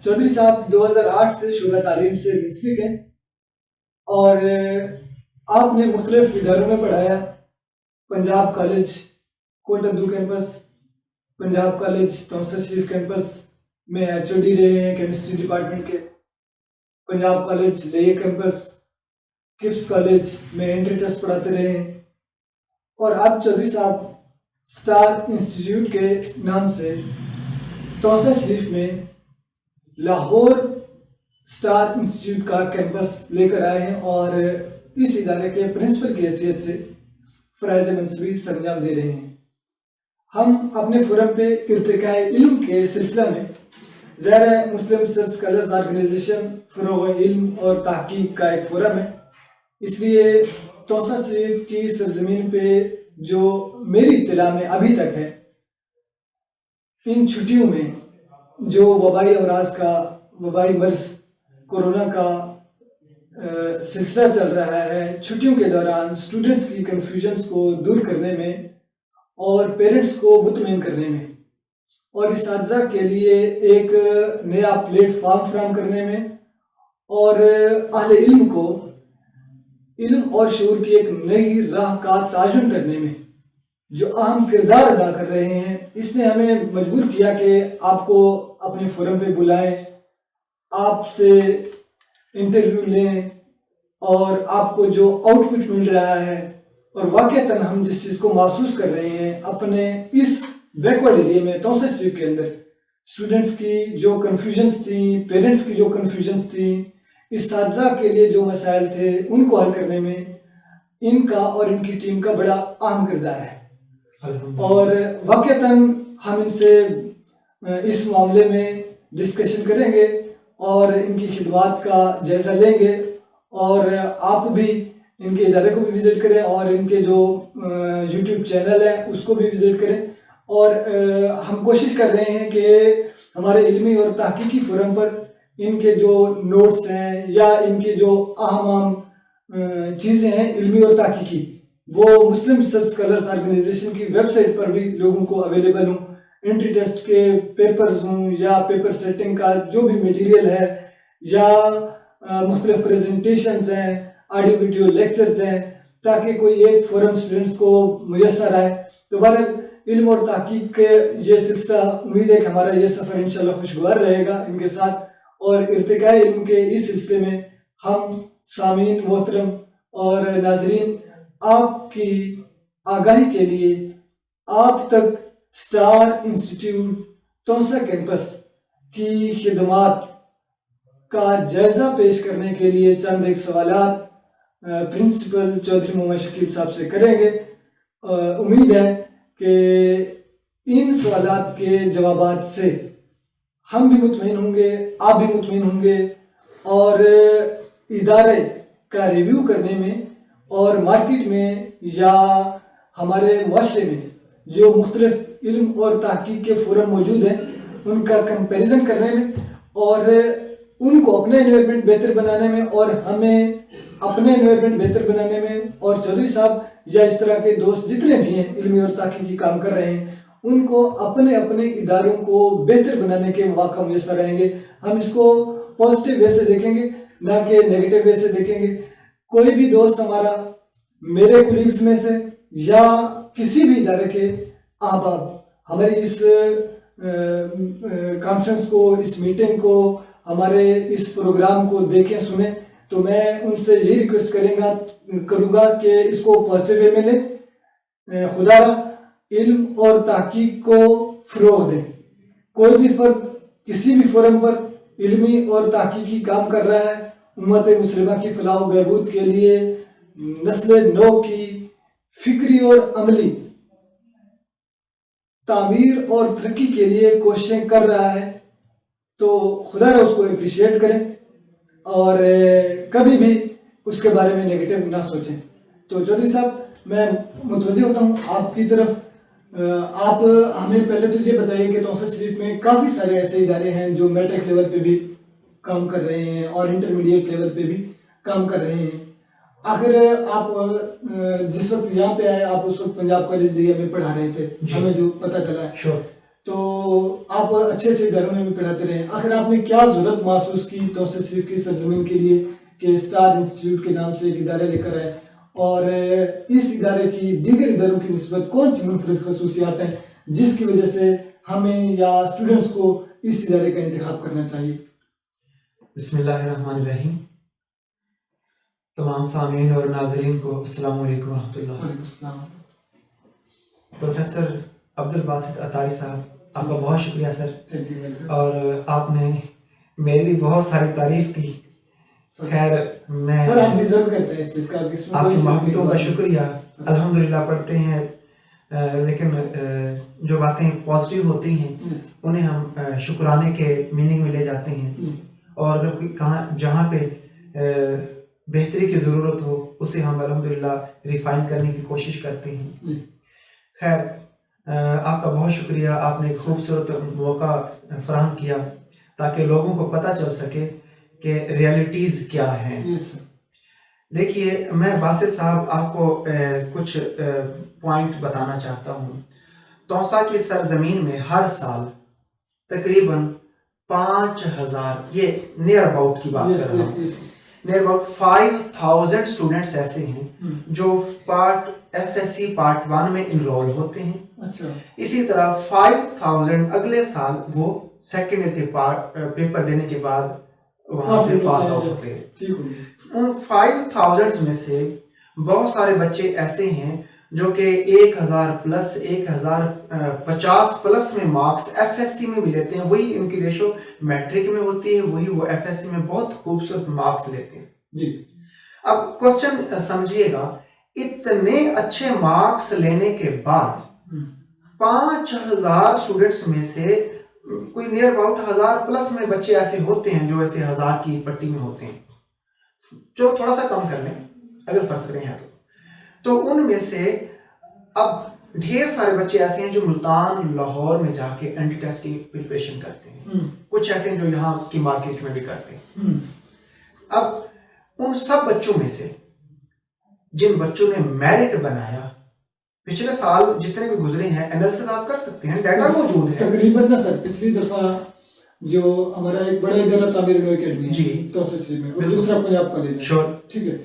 چودھری صاحب 2008 سے شعبہ تعلیم سے منسلک ہیں اور آپ نے مختلف اداروں میں پڑھایا. Punjab college Kot Addu campus, Punjab college Taunsa Sharif campus میں HOD رہے ہیں کیمسٹری ڈپارٹمنٹ کے، پنجاب کالج لے کیمپس، کپس کالج میں انٹر ٹیسٹ پڑھاتے رہے ہیں، اور اب چودھری صاحب اسٹار انسٹیٹیوٹ کے نام سے توسہ شریف میں لاہور اسٹار انسٹیٹیوٹ کا کیمپس لے کر آئے ہیں اور اس ادارے کے پرنسپل کی حیثیت سے فرائض منصبی سرانجام دے رہے ہیں. ہم اپنے فورم پہ ارتقاء علم کے سلسلہ میں زیر مسلم ریسرچ اسکالرز آرگنائزیشن فروغ علم اور تحقیق کا ایک فورم ہے. اس لیے توسہ شریف کی سرزمین پہ جو میری اطلاع میں ابھی تک ہے، ان چھٹیوں میں جو وبائی امراض کا، وبائی مرض کورونا کا سلسلہ چل رہا ہے، چھٹیوں کے دوران اسٹوڈنٹس کی کنفیوژنس کو دور کرنے میں اور پیرنٹس کو مطمئن کرنے میں اور اساتذہ کے لیے ایک نیا پلیٹ فارم فراہم کرنے میں اور اہل علم کو علم اور شعور کی ایک نئی راہ کا تعین کرنے میں جو اہم کردار ادا کر رہے ہیں، اس نے ہمیں مجبور کیا کہ آپ کو اپنے فورم پہ بلائیں، آپ سے انٹرویو لیں اور آپ کو جو آؤٹ پٹ مل رہا ہے اور واقعتاً ہم جس چیز کو محسوس کر رہے ہیں اپنے اس بیکورڈ ایریا میں توسہ شریف کے اندر، اسٹوڈنٹس کی جو کنفیوژنس تھیں، پیرنٹس کی جو کنفیوژنس تھیں، اساتذہ کے لیے جو مسائل تھے ان کو حل کرنے میں ان کا اور ان کی ٹیم کا بڑا اہم کردار ہے. اور واقعتاً ہم ان سے اس معاملے میں ڈسکشن کریں گے اور ان کی خدمات کا جائزہ لیں گے، اور آپ بھی ان کے ادارے کو بھی وزٹ کریں اور ان کے جو یوٹیوب چینل ہے اس کو بھی وزٹ کریں. اور ہم کوشش کر رہے ہیں کہ ہمارے علمی اور تحقیقی فورم پر ان کے جو نوٹس ہیں یا ان کے جو اہم چیزیں ہیں علمی اور تحقیقی، وہ مسلم ریسرچ اسکالرز آرگنائزیشن کی ویب سائٹ پر بھی لوگوں کو اویلیبل ہوں. انٹری ٹیسٹ کے پیپرز ہوں یا پیپر سیٹنگ کا جو بھی میٹیریل ہے یا مختلف پریزنٹیشنز ہیں، آڈیو ویڈیو لیکچرز ہیں، تاکہ کوئی ایک فورم اسٹوڈنٹس کو میسر آئے. تو بہرحال علم اور تحقیق کے یہ سلسلہ، امید ہے کہ ہمارا یہ سفر انشاءاللہ خوشگوار رہے گا ان کے ساتھ، اور ارتقاء علم کے اس سلسلے میں ہم سامعین محترم اور ناظرین آپ کی آگاہی کے لیے آپ تک اسٹار انسٹیٹیوٹ توسہ کیمپس کی خدمات کا جائزہ پیش کرنے کے لیے چند ایک سوالات پرنسپل چودھری محمد شکیل صاحب سے کریں گے. امید ہے کہ ان سوالات کے جوابات سے ہم بھی مطمئن ہوں گے، آپ بھی مطمئن ہوں گے، اور ادارے کا ریویو کرنے میں اور مارکیٹ میں یا ہمارے معاشرے میں جو مختلف علم اور تحقیق کے فورم موجود ہیں ان کا کمپیریزن کرنے میں اور ان کو اپنے انوائرمنٹ بہتر بنانے میں اور ہمیں اپنے انوائرمنٹ بہتر بنانے میں، اور چودھری صاحب یا اس طرح کے دوست جتنے بھی ہیں علمی اور تحقیقی کام کر رہے ہیں ان کو اپنے اپنے اداروں کو بہتر بنانے کے مواقع میسر رہیں گے. ہم اس کو پازیٹیو وے سے دیکھیں گے، نہ کہ نیگیٹو وے سے دیکھیں گے. کوئی بھی دوست ہمارا میرے کولیگز میں سے یا کسی بھی ادارے کے احباب ہماری اس کانفرنس کو، اس میٹنگ کو، ہمارے اس پروگرام کو دیکھیں سنیں، تو میں ان سے یہی ریکویسٹ کروں گا کہ اس کو پازیٹیو وے میں لیں. خدا علم اور تحقیق کو فروغ دیں. کوئی بھی فرد کسی بھی فورم پر علمی اور تحقیقی کام کر رہا ہے، امت مسلمہ کی فلاح و بہبود کے لیے، نسل نو کی فکری اور عملی تعمیر اور ترقی کے لیے کوششیں کر رہا ہے، تو خدا اس کو اپریشیٹ کریں اور کبھی بھی اس کے بارے میں نیگیٹو نہ سوچیں. تو چودھری صاحب میں متوجہ ہوتا ہوں آپ کی طرف. آپ ہمیں پہلے تو یہ بتائیے کہ توسہ شریف میں کافی سارے ایسے ادارے ہیں جو میٹرک لیول پہ بھی کام کر رہے ہیں اور انٹرمیڈیٹ لیول پہ بھی کام کر رہے ہیں. آخر آپ جس وقت یہاں پہ آئے، آپ اس وقت پنجاب کالج میں پڑھا رہے تھے، ہمیں جو پتہ چلا ہے. تو آپ اچھے اچھے اداروں میں بھی پڑھاتے رہے. آخر آپ نے کیا ضرورت محسوس کی توسیع شریف کی سرزمین کے لیے کہ اسٹار انسٹیٹیوٹ کے نام سے ایک ادارہ لے کر آئے, اور اس ادارے کی دیگر اداروں کی نسبت کون سی منفرد خصوصیات ہیں جس کی وجہ سے ہمیں یا اسٹوڈنٹس کو اس ادارے کا انتخاب کرنا چاہیے؟ بسم اللہ الرحمن الرحیم. تمام سامعین اور ناظرین کو السلام علیکم ورحمۃ اللہ. وعلیکم السلام. پروفیسر عبدالباسط عطاری صاحب, آپ کا بہت شکریہ سر. Thank you. اور آپ نے میری بھی بہت ساری تعریف کی. خیر میں سر آپ ڈیزرو کرتے ہیں اس چیز کا, آپ کی محبتوں کا شکریہ. الحمدللہ پڑھتے ہیں, لیکن جو باتیں پازیٹیو ہوتی ہیں انہیں ہم شکرانے کے میننگ میں لے جاتے ہیں, اور اگر کوئی جہاں پہ بہتری کی ضرورت ہو اسے ہم الحمدللہ ریفائن کرنے کی کوشش کرتے ہیں. خیر آپ کا بہت شکریہ, آپ نے ایک خوبصورت موقع فراہم کیا تاکہ لوگوں کو پتہ چل سکے کہ ریئلٹیز کیا ہیں. دیکھیے میں باسط صاحب آپ کو کچھ پوائنٹ بتانا چاہتا ہوں. توسا کی سرزمین میں ہر سال تقریباً 5000, یہ نیئر اباؤٹ کی بات کر رہا ہوں, نیئر اباؤٹ 5000 اسٹوڈنٹس ایسے ہیں جو part F S C part 1 میں انرول ہوتے ہیں. اسی طرح 5000 اگلے سال وہ سیکنڈ کے پیپر دینے کے بعد وہاں سے پاس آؤٹ ہوتے ہیں. ان 5000 میں سے بہت سارے بچے ایسے ہیں جو کہ 1000 پلس 1050 پلس میں مارکس ایف ایس سی میں بھی لیتے ہیں. وہی ان کی ریشو میٹرک میں ہوتی ہے, وہی وہ ایف ایس سی میں بہت خوبصورت مارکس لیتے ہیں. اب کوشچن سمجھیے گا, اتنے اچھے مارکس لینے کے بعد 5000 اسٹوڈنٹس میں سے کوئی نیئر اباؤٹ 1000 پلس میں بچے ایسے ہوتے ہیں جو ایسے 1000 کی پٹی میں ہوتے ہیں. چلو تھوڑا سا کم کر لیں اگر فرض کریں ہیں تو ان میں سے اب ڈھیر سارے بچے ایسے ہیں جو ملتان لاہور میں جا کے اینٹی ٹیسٹ کی پریپریشن کرتے ہیں. کچھ ایسے ہیں جو یہاں کی مارکیٹ میں بھی کرتے ہیں. اب ان سب بچوں میں سے جن بچوں نے میرٹ بنایا, پچھلے سال جتنے بھی گزرے ہیں انالیسس آپ کر سکتے ہیں, ڈیٹا موجود ہے. تقریباً نا سر پچھلی دفعہ جو ہمارا ایک بڑا ادارہ تعمیر اکیڈمی جی توسیع میں, اور دوسرا پنجاب کالج, شور ٹھیک ہے,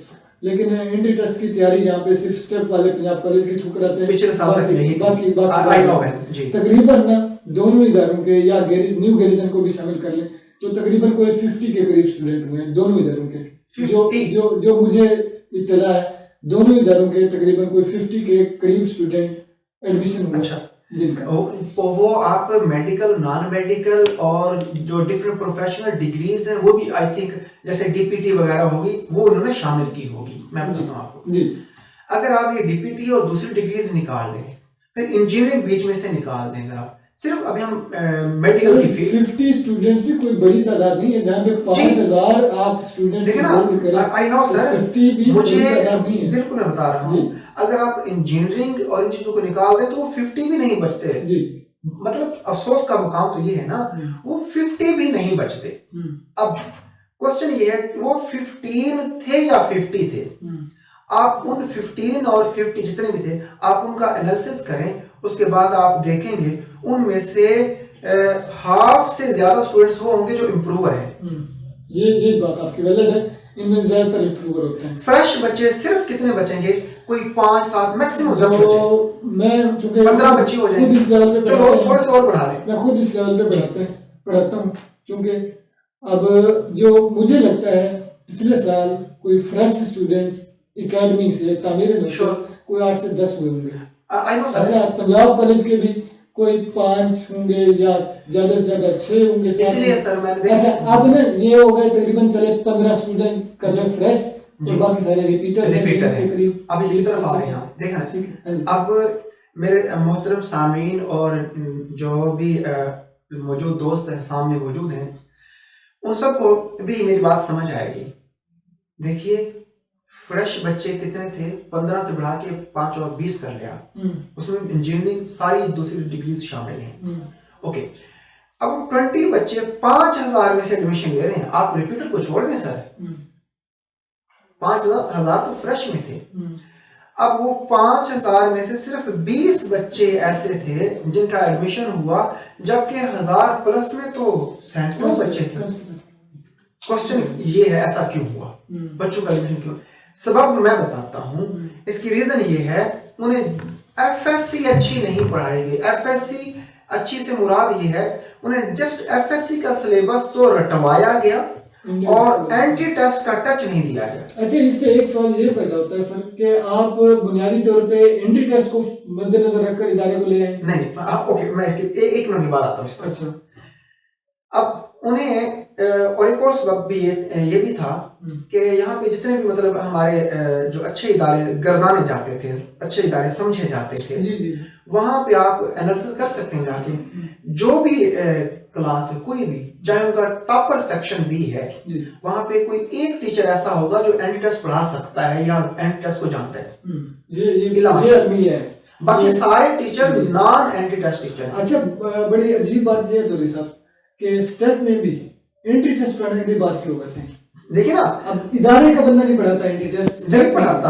لیکن انٹری ٹیسٹ کی تیاری جہاں پہ صرف اسٹیپ والے پنجاب کالج کے تھرو کراتے ہیں, پچھلے سال تک یہی باقی تقریباً نا دونوں اداروں کے یا نیو گیریزن کو بھی شامل کر لیں تو تقریباً کوئی 50 کے قریب اسٹوڈنٹ ہوئے ہیں دونوں اداروں کے. جو مجھے اطلاع ہے دونوں اداروں کے تقریباً کوئی 50 کے قریب اسٹوڈنٹ ایڈمیشن ہوئے. اچھا, وہ آپ میڈیکل, نان میڈیکل اور جو ڈفرینٹ پروفیشنل ڈگریز ہیں وہ بھی آئی تھنک جیسے ڈی پی ٹی وغیرہ ہوگی وہ انہوں نے شامل کی ہوگی. میں بتاتا ہوں آپ کو, اگر آپ یہ ڈی پی ٹی اور دوسری ڈگریز نکال دیں, پھر انجینئرنگ بیچ میں سے نکال دیں گا, صرف ابھی ہم میڈیکل کی 50 اسٹوڈنٹس بھی کوئی بڑی تعداد نہیں ہے جہاں پہ 5000 آپ اسٹوڈنٹس دیکھیں نا. آئی نو سر, مجھے بالکل میں بتا رہا ہوں, اگر آپ انجینئرنگ اور ان چیزوں کو نکال دیں تو وہ 50 بھی نہیں بچتے. مطلب افسوس کا مقام تو یہ ہے نا, وہ 50 بھی نہیں بچتے. اب کوشچن یہ ہے کہ وہ 15 تھے یا 50 تھے, آپ ان 15 اور 50 جتنے بھی تھے آپ ان کا انالیسس کریں, اس کے بعد آپ دیکھیں گے ان میں سے ہاف سے زیادہ اسٹوڈنٹس وہ ہوں گے جو امپروور ہیں. یہ بات آپ کی ویلڈ ہے, ان میں زیادہ تر امپروور ہوتے ہیں. فریش بچے صرف کتنے بچیں گے, کوئی 5-7 میکسیمم 10 بچے. میں چونکہ 15 بچی ہو جائیں گے, چلو تھوڑے سے اور بڑھا لیں. میں خود اس لیول پہ پڑھاتا ہوں, چونکہ اب جو مجھے لگتا ہے پچھلے سال کوئی فریش اسٹوڈنٹس اکیڈمی سے تعمیر کوئی 8 سے 10 ہوئے ہوں گے. اچھا, پنجاب کالج کے بھی کوئی 5 ہوں گے یا زیادہ سے زیادہ 6 ہوں گے. اس لیے سر میں نے اچھا اب نا یہ ہو گئے تقریباً چلے 15 اسٹوڈنٹ کا جو فریش اور باقی سارے ریپیٹرز ہیں. اب اس کی طرف آ رہے ہیں, دیکھیں اب میرے محترم سامعین اور جو بھی موجود دوست ہیں سامنے موجود ہیں, ان سب کو بھی میری بات سمجھ آئے گی. دیکھیے فریش بچے کتنے تھے, 15 سے بڑھا کے 5 اور 20 کر لیا, اس میں انجینئرنگ ساری دوسری ڈگریز شامل ہیں. اوکے, اب 20 بچے 5000 میں سے ایڈمیشن لے رہے ہیں, آپ ریپیٹر کو چھوڑ دیں سر, 5000 تو فریش میں تھے. اب وہ 5000 میں سے صرف 20 بچے ایسے تھے جن کا ایڈمیشن ہوا، جبکہ 1000 پلس میں تو سینکڑوں بچے تھے. کوشچن یہ ہے ایسا کیوں ہوا، بچوں کا ایڈمیشن کیوں؟ سبب میں بتاتا ہوں. اس کی ریزن یہ ہے انہیں ایف ایس سی اچھی نہیں پڑھائی گئی. ایف ایس سی اچھی سے مراد یہ ہے انہیں جسٹ ایف ایس سی کا سلیبس تو رٹوایا گیا اور اینٹی ٹیسٹ کا ٹچ نہیں دیا گیا. اچھا، اس سے ایک سوال یہ پیدا ہوتا ہے سر کہ آپ بنیادی طور پہ اینٹی ٹیسٹ کو مد نظر رکھ کر ادارے کو لے آئے؟ نہیں، اوکے، میں اس کے ایک منٹ کی بات آتا ہوں اس پر. اچھا، اب انہیں اور ایک اور سبب بھی یہ بھی تھا کہ یہاں پہ جتنے بھی مطلب ہمارے جو اچھے ادارے گردانے جاتے تھے، اچھے ادارے سمجھے جاتے تھے، وہاں پہ آپ انالیسس کر سکتے ہیں جا کے جو بھی کلاس ہے، کوئی بھی، چاہے ان کا ٹاپر سیکشن بھی ہے، وہاں پہ کوئی ایک ٹیچر ایسا ہوگا جو اینٹی ٹیسٹ پڑھا سکتا ہے یا اینٹی ٹیسٹ کو جانتا ہے. یہ ہے، باقی سارے teacher non anti test teacher. اچھا، بڑی عجیب بات یہ ہے چودھری صاحب کہ اسٹیپ میں بھی اینٹی ٹیسٹ پڑھانے کے لیے بات سے ہوتے ہیں. دیکھیں نا، اب ادارے کا بندہ نہیں پڑھاتا اینٹی ٹیسٹ، نہیں پڑھاتا،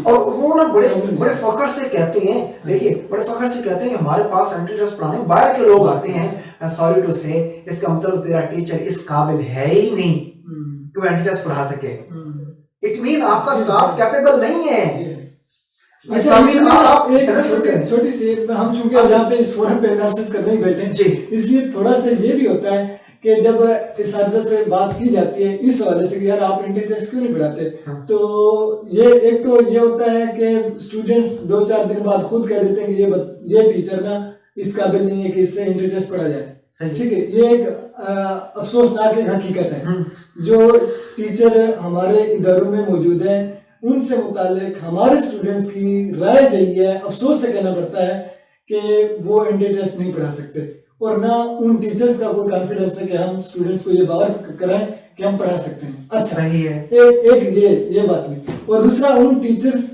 اور وہ نا بڑے فخر سے کہتے ہیں، دیکھیے بڑے فخر سے کہتے ہیں کہ ہمارے پاس اینٹی ٹیسٹ پڑھانے باہر کے لوگ آتے ہیں. سوری ٹو سے، اس کا مطلب تیرا ٹیچر اس قابل ہے ہی نہیں کہ وہ اینٹی ٹیسٹ پڑھا سکے. اٹ مین آپ کا اسٹاف کیپیبل نہیں ہے. چھوٹی سی ہم چونکہ یہاں پہ اس فورم پہ انالیسس کرنے ہی بیٹھے ہیں، اس لیے تھوڑا سا یہ بھی ہوتا ہے کہ جب اساتذہ سے بات کی جاتی ہے اس حوالے سے کہ یار آپ اینٹی ٹیسٹ کیوں نہیں پڑھاتے، تو یہ ایک تو یہ ہوتا ہے کہ اسٹوڈینٹس 2-4 دن بعد خود کہہ دیتے ہیں کہ یہ ٹیچر نا اس قابل نہیں ہے کہ اس سے اینٹی ٹیسٹ پڑھا جائے. ٹھیک ہے، یہ ایک افسوسناک ایک حقیقت ہے. جو ٹیچر ہمارے اداروں میں موجود ہیں ان سے متعلق ہمارے اسٹوڈینٹس کی رائے یہی ہے، افسوس سے کہنا پڑتا ہے کہ وہ اینٹی ٹیسٹ نہیں پڑھا سکتے، اور نہ ان ٹیچرز کا کوئی کانفیڈنس ہے کہ ہم اسٹوڈینٹس کو یہ باور کرائیں کہ ہم پڑھا سکتے ہیں. اچھا، ایک یہ بات نہیں. اور دوسرا، ان ٹیچرز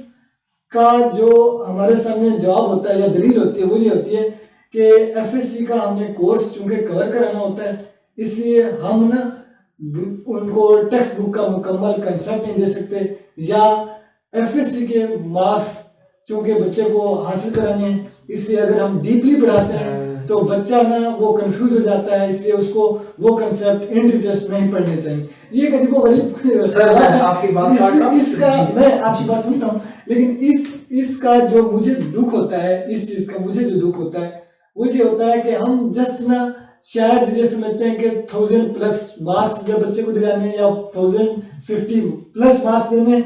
کا جو ہمارے سامنے جواب ہوتا ہے یا دلیل ہوتی ہے وہ یہ ہوتی ہے کہ ایف ایس سی کا ہم نے کورس چونکہ کور کرانا ہوتا ہے، اس لیے ہم نا ان کو ٹیکسٹ بک کا مکمل کنسپٹ نہیں دے سکتے، یا ایف ایس سی کے مارکس چونکہ بچے کو حاصل کرانے ہیں، اس لیے اگر ہم ڈیپلی پڑھاتے ہیں تو بچہ نا وہ کنفیوز ہو جاتا ہے، اس لیے اس کو وہ کنسپٹ اینٹی ٹیسٹ نہیں پڑھنے چاہیے. یہ ایک عجیب و غریب اس کا میں آپ کی بات سنتا ہوں، لیکن اس کا جو مجھے دکھ ہوتا ہے، اس چیز کا مجھے جو دکھ ہوتا ہے وہ یہ ہوتا ہے کہ ہم جسٹ نا شاید یہ سمجھتے ہیں کہ 1000+ مارکس جب بچے کو دلانے یا 1050+ مارکس دینے،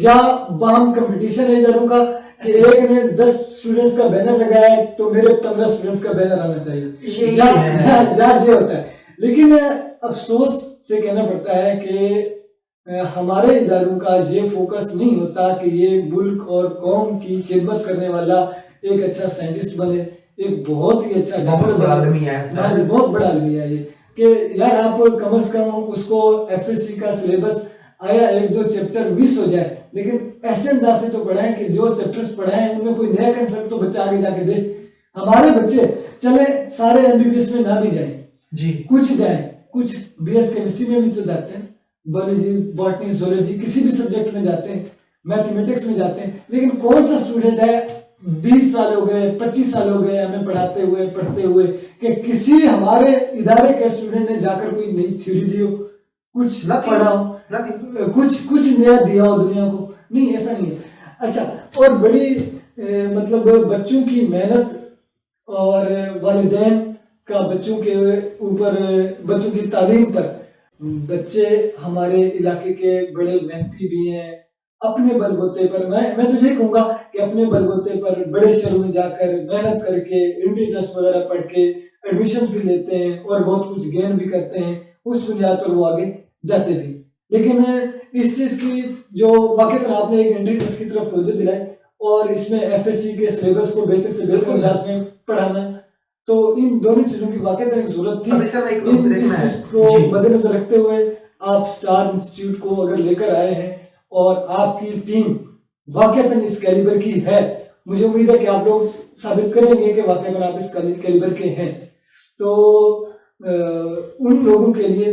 یا باہم کمپٹیشن ہے اداروں کا کہ ایک نے 10 اسٹوڈنٹس کا بینر لگایا ہے تو میرے 15 اسٹوڈنٹس کا بینر آنا چاہیے، یا یہ ہوتا ہے. لیکن افسوس سے کہنا پڑتا ہے کہ ہمارے اداروں کا یہ فوکس نہیں ہوتا کہ یہ ملک اور قوم کی خدمت کرنے والا ایک اچھا سائنٹسٹ بنے، ایک بہت ہی اچھا ڈاکٹر بنے. بہت بڑا المیہ ہے یہ کہ یار آپ کم از کم اس کو ایف ایس سی کا سلیبس آیا 1-2 چیپٹر مس ہو جائے، لیکن ایسے انداز سے تو پڑھائیں کہ جو چیپٹرز پڑھائیں ان میں کوئی نیا کنسپٹ تو بچہ آگے جا کے دے. ہمارے بچے چلے سارے ایم بی بی ایس میں نہ بھی جائیں، کچھ جائیں، کچھ بی ایس کیمسٹری میں بھی تو جاتے ہیں، بایولوجی، باٹنی، زولوجی، کسی بھی سبجیکٹ میں جاتے ہیں، میتھمیٹکس میں جاتے ہیں. لیکن کون سا اسٹوڈنٹ ہے 20 سال ہو گئے، 25 سال ہو گئے ہمیں پڑھتے ہوئے کہ کسی ہمارے ادارے کے اسٹوڈنٹ نے جا کر کوئی نئی تھیوری دی ہو، کچھ پڑھا ہو، کچھ نیا دیا ہو دنیا کو؟ نہیں، ایسا نہیں ہے. اچھا، اور بڑی مطلب بچوں کی محنت اور والدین کا بچوں کے اوپر، بچوں کی تعلیم پر، بچے ہمارے علاقے کے بڑے محنتی بھی ہیں اپنے بل بوتے پر. میں تو یہ کہوں گا کہ اپنے بل بوتے پر بڑے شہروں میں جا کر محنت کر کے انٹری ٹیسٹ وغیرہ پڑھ کے ایڈمیشن بھی لیتے ہیں اور بہت کچھ گین بھی کرتے ہیں، اس بنیاد پر وہ آگے جاتے بھی. لیکن اس چیز کی جو واقعی آپ نے ایک انٹری ٹیسٹ کی طرف توجہ دلائی اور اس میں ایف ایس سی کے سلیبس کو بہتر سے بہتر انداز میں پڑھانا، تو ان دونوں چیزوں کی واقعی ایک ضرورت تھی. اس چیز کو مد نظر رکھتے ہوئے آپ اسٹار انسٹیٹیوٹ کو اگر لے کر آئے ہیں اور آپ کی ٹیم واقعی اس کیلیبر کی ہے، مجھے امید ہے کہ آپ لوگ ثابت کریں گے کہ واقعی آپ اس کیلیبر کے ہیں، تو ان لوگوں کے لیے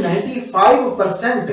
95%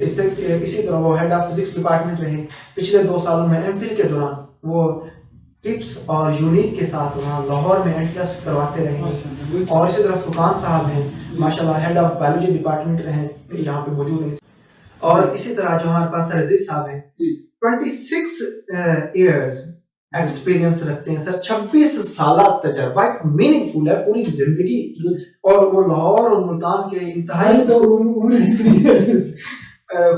اس سے اسی طرح وہ ہیڈ آف فزکس ڈپارٹمنٹ رہے. پچھلے 2 سالوں میں ایم فل کے دوران وہ ٹپس اور یونیک کے ساتھ وہاں لاہور میں انٹرس کرواتے رہے. اور اسی طرح فرقان صاحب ہیں ماشاء اللہ ہیڈ آف بایولوجی ڈپارٹمنٹ رہے, یہاں پہ موجود ہیں. اور اسی طرح جو ہمارے پاس سر عزیز صاحب ہیں 26 ایئرز ایکسپیرینس رکھتے ہیں سر, 26 سالہ تجربہ, ایک میننگ فل ہے پوری زندگی. اور وہ لاہور اور ملتان کے انتہائی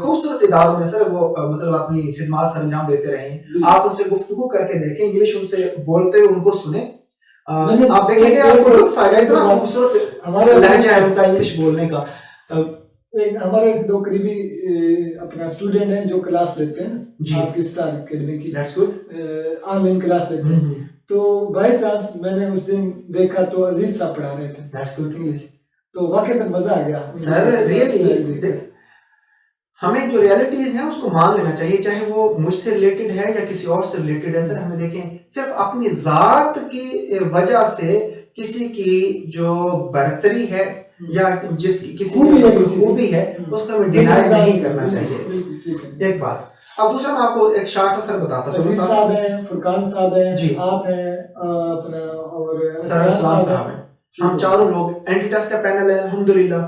خوبصورت اداروں میں سر وہ مطلب اپنی خدمات سر انجام دیتے رہے ہیں. آپ ان سے گفتگو کر کے دیکھیں, انگلش ان سے بولتے ہوئے ان کو سنیں, آپ دیکھیں گے آپ کو لطف آئے گا. اتنا خوبصورت لہجہ ہے ان کا انگلش بولنے کا. ہمارے 2 قریبی اپنا اسٹوڈنٹ ہیں جو کلاس لیتے ہیں آپ کی اسٹار اکیڈمی کی, آن لائن کلاس لیتے ہیں. تو بائی چانس میں نے اس دن دیکھا تو عزیز صاحب پڑھا رہے تھے انگلش, تو واقعی مزہ آ گیا سر. ریئلی ہمیں جو ریئلٹیز ہیں اس کو مان لینا چاہیے, چاہے وہ مجھ سے ریلیٹڈ ہے یا کسی اور سے ریلیٹڈ ہے. سر ہمیں دیکھیں صرف اپنی ذات کی وجہ سے کسی کی جو برتری ہے یا جس کی کسی خوبی ہے اس کو ہمیں ڈینائی نہیں کرنا چاہیے. ایک بات. اب دوسرا میں آپ کو ایک شارٹ سا سر بتاتا ہوں. عزیز صاحب ہیں, فرقان صاحب ہیں, آپ ہیں, اپنا اور سر اسلام صاحب ہیں. ہم چاروں لوگ اینٹی ٹیسٹ کا پینل ہے الحمدللہ.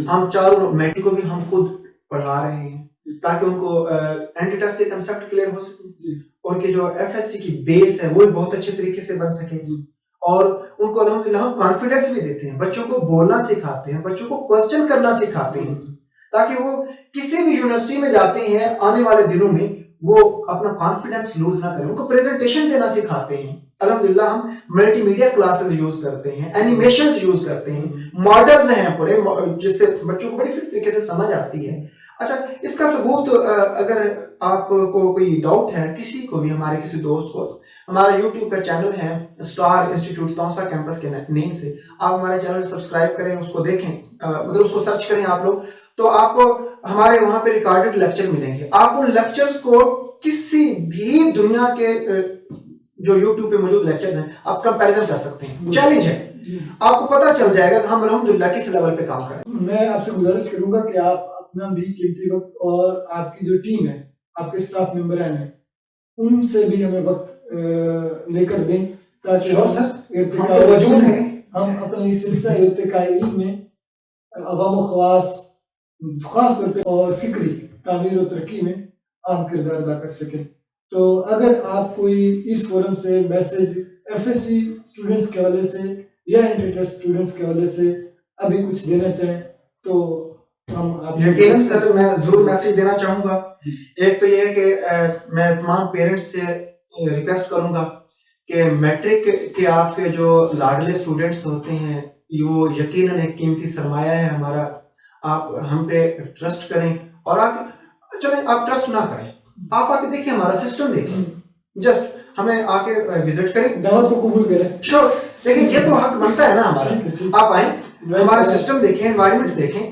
ہم چاروں لوگ میٹرک کو بھی ہم خود پڑھا رہے ہیں تاکہ ان کو اینٹی ٹیسٹ کے کنسیپٹ کلیئر ہو سکے, ان کے جو ایف ایس سی کی بیس ہے وہ بہت اچھے طریقے سے بن سکے. اور ان کو الحمدللہ ہم کانفیڈنس بھی دیتے ہیں, بچوں کو بولنا سکھاتے ہیں, بچوں کو کوسچن کرنا سکھاتے ہیں تاکہ وہ کسی بھی یونیورسٹی میں جاتے ہیں آنے والے دنوں میں وہ اپنا کانفیڈنس لوز نہ کریں. ان کو پریزنٹیشن دینا سکھاتے ہیں. الحمدللہ ہم ملٹی میڈیا کلاسز یوز کرتے ہیں, اینیمیشنز یوز کرتے ہیں, ماڈلز ہیں بڑے جس سے بچوں کو بڑی فٹ طریقے سے سمجھ آتی ہے. اچھا, اس کا ثبوت اگر آپ کو کوئی ڈاؤٹ ہے, کسی کو بھی, ہمارے کسی دوست کو, ہمارا یوٹیوب کا چینل ہے اسٹار انسٹیٹیوٹ توسا کیمپس کے نیم سے, آپ ہمارے چینل سبسکرائب کریں, اس کو دیکھیں, مطلب اس کو سرچ کریں آپ لوگ, تو آپ کو ہمارے وہاں پہ ریکارڈڈ لیکچر ملیں گے. آپ ان لیکچرز کو کسی بھی دنیا کے جو یوٹیوب پہ موجود لیکچرز ہیں آپ کمپیریزن کر سکتے ہیں. چیلنج ہے, آپ کو پتہ چل جائے گا کہ ہم الحمدللہ کس لیول پہ کام کریں. میں آپ سے گزارش کروں گا کہ آپ اپنا بھی قیمتی وقت اور آپ کی جو ٹیم ہے, آپ کے اسٹاف ممبران ہیں, ان سے بھی ہمیں وقت لے کر دیں تاکہ ہم اپنے اس سلسلہ ارتقاء علم میں عوام و خواص خاص طور پہ اور فکری تعمیر و ترقی میں اہم کردار ادا کر سکیں. تو اگر آپ کوئی اس فورم سے message F S C students کے حوالے سے یا انٹر ٹیسٹ اسٹوڈنٹس کے حوالے سے ابھی کچھ دینا چاہیں تو ہم آپ یقیناً سر میں ضرور میسج دینا چاہوں گا. ایک تو یہ ہے کہ میں تمام پیرنٹس سے ریکویسٹ کروں گا کہ میٹرک کے آپ کے جو لاڈلے اسٹوڈنٹس ہوتے ہیں وہ یقیناً ایک قیمتی سرمایہ ہے ہمارا. آپ ہم پہ ٹرسٹ کریں, اور آپ چلیں آپ ٹرسٹ نہ کریں, آپ آ کے دیکھیں ہمارا سسٹم دیکھیں, جسٹ ہمیں آ کے وزٹ کریں, دعوت کو قبول کریں. شور دیکھیں یہ تو حق بنتا ہے نا ہمارا. آپ آئیں, ہمارا سسٹم دیکھیں, انوائرمنٹ دیکھیں,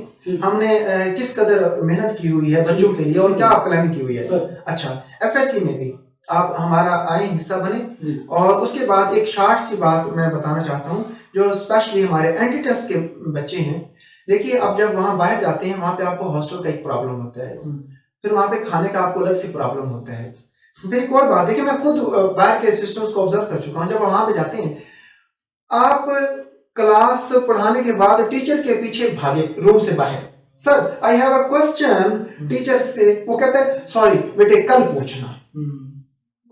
ہم نے کس قدر محنت کی ہوئی ہے بچوں کے لیے اور کیا پلاننگ کی ہوئی ہے. اچھا, ایف ایس سی میں بھی آپ ہمارا آئیں, حصہ بنیں. اور اس کے بعد ایک شارٹ سی بات میں بتانا چاہتا ہوں جو اسپیشلی ہمارے اینٹی ٹیسٹ کے بچے ہیں. دیکھیے اب جب وہاں باہر جاتے ہیں وہاں پہ آپ کو ہاسٹل کا ایک پرابلم ہوتا ہے, پھر وہاں پہ کھانے کا آپ کو الگ سے پرابلم ہوتا ہے. پھر ایک اور بات دیکھیں, میں خود باہر کے سسٹمز کو آبزرو کر چکا ہوں. جب وہاں پہ جاتے ہیں آپ کلاس پڑھانے کے بعد ٹیچر کے پیچھے بھاگے روم سے باہر, sir I have a question, teacher سے وہ کہتے ہیں سوری بیٹے کل پوچھنا,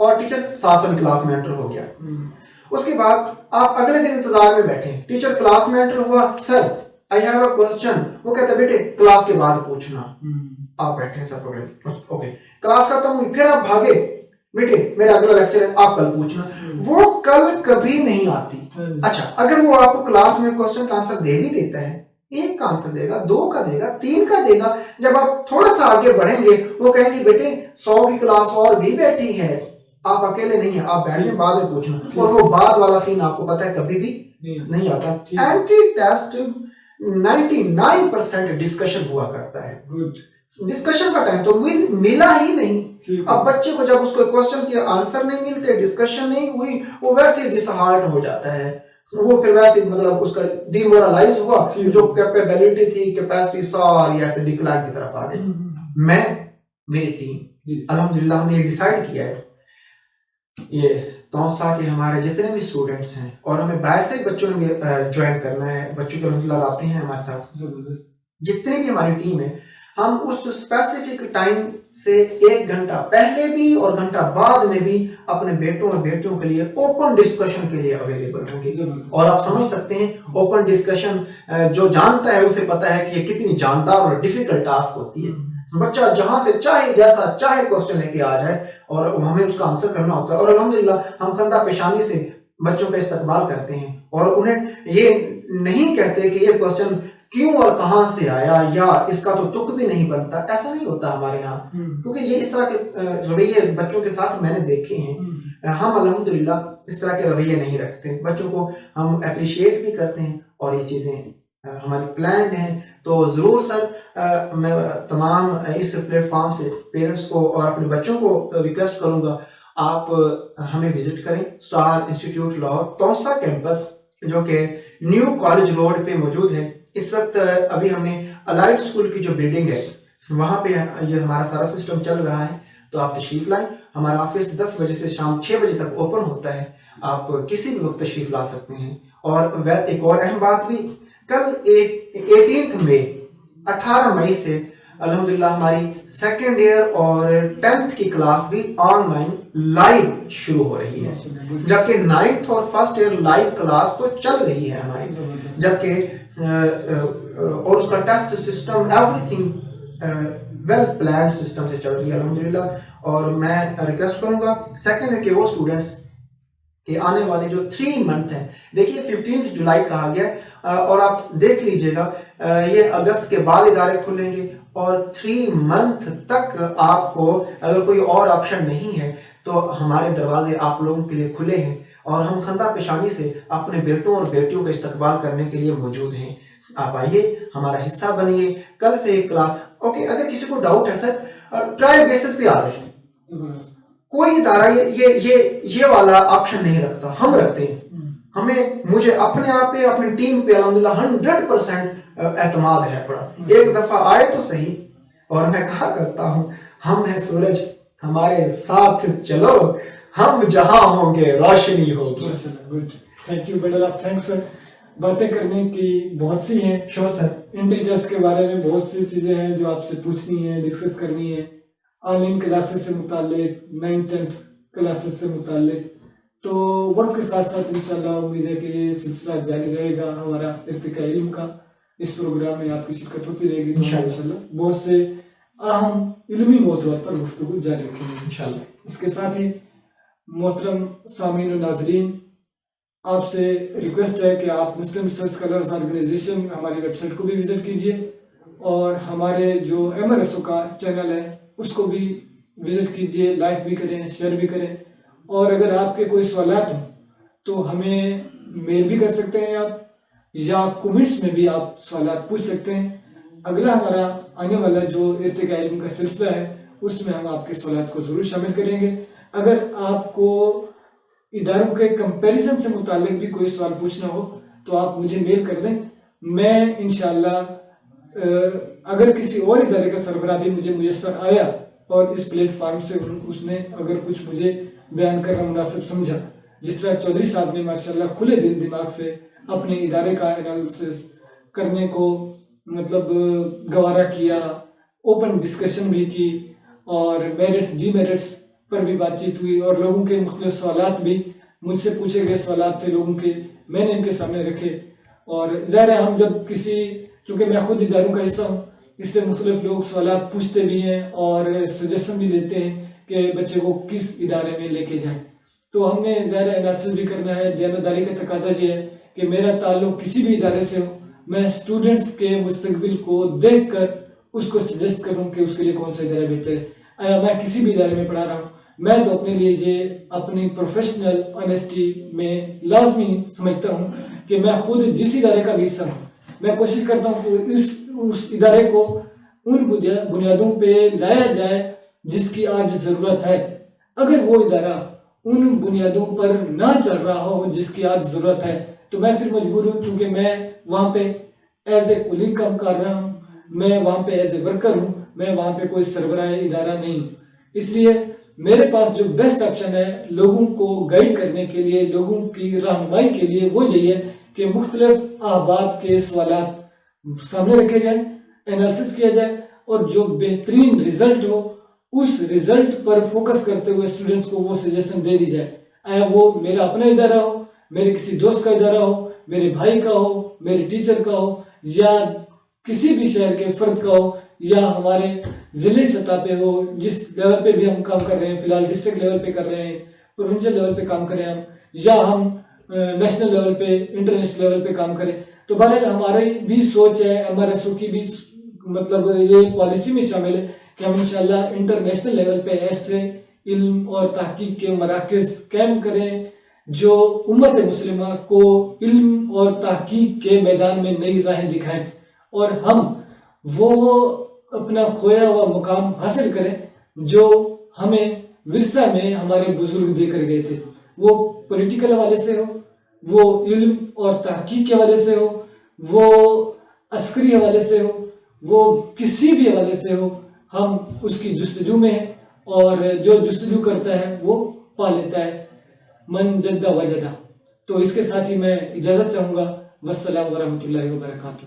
اور ٹیچر 7 والی کلاس میں انٹر ہو گیا. اس کے بعد آپ اگلے دن انتظار میں بیٹھے, ٹیچر کلاس میں انٹر ہوا, سر آئی ہیو اے کوسچن, وہ کہتا ہے بیٹے کلاس کے بعد پوچھنا. آپ بیٹھے سر اوکے, کلاس ختم ہوئی, پھر آپ بھاگے, بیٹے میرا اگلا لیکچر ہے آپ کل پوچھنا. وہ کل کبھی نہیں آتی. اچھا, اگر وہ آپ کو کلاس میں کوسچن کا آنسر دے بھی دیتا ہے, 1 کا آنسر دے گا, 2 کا دے گا, 3 کا دے گا, جب آپ تھوڑا سا آگے بڑھیں گے وہ کہیں گے بیٹے 100 کی کلاس اور بھی بیٹھی ہے, آپ اکیلے نہیں ہیں, آپ بیٹھ جائیں بعد میں پوچھنا. اور وہ بعد والا سین آپ کو پتا ہے کبھی بھی نہیں آتا. اینٹی ٹیسٹ 99% ڈسکشن ہوا کرتا ہے. ڈسکشن کا ٹائم تو ملا ہی نہیں. اب بچے کو جب اس کو کوسچن کے آنسر نہیں ملتے, ڈسکشن نہیں ہوئی, وہ ویسے ڈس ہارٹ ہو جاتا ہے. وہ پھر ویسے مطلب اس کا ڈیمورلائز ہوا, جو کیپیبلٹی تھی, کیپیسٹی ساری ایسے ڈکلائن کی طرف آ گئی. میں میری ٹیم الحمدللہ ہم نے یہ ڈیسائیڈ کیا ہے یہ توسا کے ہمارے جتنے بھی اسٹوڈنٹس ہیں, اور ہمیں باہر سے بچوں نے جوائن کرنا ہے, بچوں کے الحمدللہ آتے ہیں ہمارے ساتھ, جتنے بھی ہماری ٹیم ہے, ہم اس اسپیسیفک ٹائم سے 1 گھنٹہ پہلے بھی اور گھنٹہ بعد میں بھی اپنے بیٹوں اور بیٹیوں کے لیے اوپن ڈسکشن کے لیے اویلیبل ہوں گے. اور آپ سمجھ سکتے ہیں اوپن ڈسکشن جو جانتا ہے اسے پتا ہے کہ یہ کتنی جاندار اور ڈیفیکلٹ ٹاسک ہوتی ہے. بچہ جہاں سے چاہے جیسا چاہے کوسچن لے کے آ جائے اور ہمیں اس کا آنسر کرنا ہوتا ہے, اور الحمدللہ ہم خندہ پیشانی سے بچوں کا استقبال کرتے ہیں, اور انہیں یہ نہیں کہتے کہ یہ کوسچن کیوں اور کہاں سے آیا یا اس کا تو تک بھی نہیں بنتا, ایسا نہیں ہوتا ہمارے یہاں, کیونکہ یہ اس طرح کے رویے بچوں کے ساتھ میں نے دیکھے ہیں. ہم الحمدللہ اس طرح کے رویے نہیں رکھتے, بچوں کو ہم اپریشیٹ بھی کرتے ہیں, اور یہ چیزیں ہماری پلانڈ ہیں. تو ضرور سر میں تمام اس پلیٹ فارم سے پیرنٹس کو اور اپنے بچوں کو ریکویسٹ کروں گا, آپ ہمیں وزٹ کریں اسٹار انسٹیٹیوٹ لاہور توسا کیمپس, جو کہ نیو کالج روڈ پہ موجود ہے. اس وقت ابھی ہم نے الائٹ اسکول کی جو بلڈنگ ہے وہاں پہ یہ ہمارا سارا سسٹم چل رہا ہے, تو آپ تشریف لائیں. ہمارا آفس 10 بجے سے شام 6 بجے تک اوپن ہوتا ہے, آپ کسی بھی وقت تشریف لا سکتے ہیں. اور ایک اور اہم بات بھی, کل 18 مئی 18 مئی سے الحمدللہ ہماری 2nd ایئر اور 10th کی کلاس بھی آن لائن لائیو شروع ہو رہی ہے, جبکہ 9th اور 1st ایئر لائیو کلاس تو چل رہی ہے ہماری, جبکہ اور اس کا test system everything well planned system سے چل رہی ہے الحمدللہ. اور میں ریکویسٹ کروں گا 2nd ایئر کے وہ اسٹوڈنٹس کہ آنے والے جو 3 منتھ ہیں, دیکھیے 15 جولائی کہا گیا, اور آپ دیکھ لیجئے گا یہ اگست کے بعد ادارے کھلیں گے, اور 3 منتھ تک آپ کو اگر کوئی اور آپشن نہیں ہے تو ہمارے دروازے آپ لوگوں کے لیے کھلے ہیں, اور ہم خندہ پیشانی سے اپنے بیٹوں اور بیٹیوں کا استقبال کرنے کے لیے موجود ہیں. آپ آئیے, ہمارا حصہ بنیے. کل سے ایک کلاس اوکے, اگر کسی کو ڈاؤٹ ہے سر ٹرائل بیسس پہ آ رہے ہیں, کوئی ادارہ یہ والا آپشن نہیں رکھتا, ہم رکھتے ہیں. مجھے اپنے آپ پہ اپنی ٹیم پہ الحمدللہ 100% اعتماد ہے پڑا. ایک دفعہ آئے تو صحیح, اور میں کہا کرتا ہوں ہم ہیں سورج ہمارے ساتھ چلو, ہم جہاں ہوں گے روشنی ہوگی. تھینک یو بیٹا, تھینکس سر. باتیں کرنے کی بہت سی ہیں. شور سر. انٹیجرس کے بارے میں بہت سی چیزیں ہیں جو آپ سے پوچھنی ہیں, ڈسکس کرنی ہے, آن لائن کلاسز سے متعلق, 9th 10th کلاسز سے متعلق. تو وقت کے ساتھ ساتھ انشاءاللہ امید ہے کہ یہ سلسلہ جاری رہے گا ہمارا ارتقاء علم کا. اس پروگرام میں آپ کی شرکت ہوتی رہے گی, انشاءاللہ بہت سے اہم علمی موضوعات پر گفتگو جاری رکھیں گے انشاءاللہ. اس کے ساتھ ہی محترم سامعین و ناظرین, آپ سے ریکویسٹ ہے کہ آپ مسلم ریسرچ اسکالرز آرگنائزیشن ہماری ویب سائٹ کو بھی وزٹ کیجئے, اور ہمارے جو MRSO کا چینل ہے اس کو بھی وزٹ کیجئے, لائک بھی کریں, شیئر بھی کریں. اور اگر آپ کے کوئی سوالات ہوں تو ہمیں میل بھی کر سکتے ہیں آپ, یا کومنٹس میں بھی آپ سوالات پوچھ سکتے ہیں. اگلا ہمارا آنے والا جو ارتقاء علم کا سلسلہ ہے اس میں ہم آپ کے سوالات کو ضرور شامل کریں گے. اگر آپ کو اداروں کے کمپیریزن سے متعلق بھی کوئی سوال پوچھنا ہو تو آپ مجھے میل کر دیں. میں انشاءاللہ اگر کسی اور ادارے کا سربراہ بھی مجھے میسر آیا اور اس پلیٹ فارم سے اس نے اگر کچھ مجھے بیان کرنا مناسب سمجھا, جس طرح چودھری صاحب نے ماشاءاللہ کھلے دل دماغ سے اپنے ادارے کا انالیسس کرنے کو مطلب گوارا کیا, اوپن ڈسکشن بھی کی, اور میرٹس ڈی میرٹس پر بھی بات چیت ہوئی, اور لوگوں کے مختلف سوالات بھی مجھ سے پوچھے گئے سوالات تھے لوگوں کے, میں نے ان کے سامنے رکھے. اور ظاہر ہے ہم جب چونکہ میں خود اداروں کا حصہ ہوں اس لیے مختلف لوگ سوالات پوچھتے بھی ہیں اور سجیشن بھی دیتے ہیں کہ بچے کو کس ادارے میں لے کے جائیں. تو ہم نے ظاہر انالیسس بھی کرنا ہے. دیانتداری کا تقاضا یہ ہے کہ میرا تعلق کسی بھی ادارے سے ہو, میں اسٹوڈنٹس کے مستقبل کو دیکھ کر اس کو سجیسٹ کروں کہ اس کے لیے کون سا ادارہ بہتر ہے. میں کسی بھی ادارے میں پڑھا رہا ہوں, میں تو اپنے لیے یہ اپنی پروفیشنل آنیسٹی میں لازمی سمجھتا ہوں کہ میں خود جس ادارے کا بھی حصہ ہوں میں کوشش کرتا ہوں کہ اس ادارے کو ان بنیادوں پہ لایا جائے جس کی آج ضرورت ہے. اگر وہ ادارہ ان بنیادوں پر نہ چل رہا ہو جس کی آج ضرورت ہے تو میں پھر مجبور ہوں، چونکہ میں وہاں پہ ایز اے کولیگ کام کر رہا ہوں، میں وہاں پہ ایز اے ورکر ہوں، میں وہاں پہ کوئی سربراہ ادارہ نہیں ہوں، اس لیے میرے پاس جو بیسٹ آپشن ہے لوگوں کو گائیڈ کرنے کے لیے، لوگوں کی رہنمائی کے لیے، وہ یہی ہے کہ مختلف احباب کے سوالات سامنے رکھے جائیں، انالیسس کیا جائے، اور جو بہترین رزلٹ ہو اس رزلٹ پر فوکس کرتے ہوئے اسٹوڈنٹس کو وہ سجیشن دے دی جائے، آیا وہ میرا اپنا ادارہ ہو، میرے کسی دوست کا ادارہ ہو، میرے بھائی کا ہو، میرے ٹیچر کا ہو، یا کسی بھی شہر کے فرد کا ہو، یا ہمارے ضلعی سطح پہ ہو، جس لیول پہ بھی ہم کام کر رہے ہیں، فی الحال ڈسٹرکٹ لیول پہ کر رہے ہیں، پروونشل لیول پہ کام کریں ہم، یا ہم نیشنل لیول پہ، انٹرنیشنل لیول پہ کام کریں، تو بہرحال ہماری بھی سوچ ہے، MRSO کی بھی مطلب یہ پالیسی میں شامل ہے کہ ہم انشاءاللہ انٹرنیشنل لیول پہ ایسے علم اور تحقیق کے مراکز قائم کریں جو امت مسلمہ کو علم اور تحقیق کے میدان میں نئی راہیں دکھائیں، اور ہم وہ اپنا کھویا ہوا مقام حاصل کریں جو ہمیں ورثہ میں ہمارے بزرگ دے کر گئے تھے، وہ پولیٹیکل حوالے سے ہو، وہ علم اور تحقیق کے حوالے سے ہو، وہ عسکری حوالے سے ہو، وہ کسی بھی حوالے سے ہو، ہم اس کی جستجو میں ہیں، اور جو جستجو کرتا ہے وہ پا لیتا ہے، من جدہ وجدہ۔ تو اس کے ساتھ ہی میں اجازت چاہوں گا، والسلام ورحمۃ اللہ وبرکاتہ۔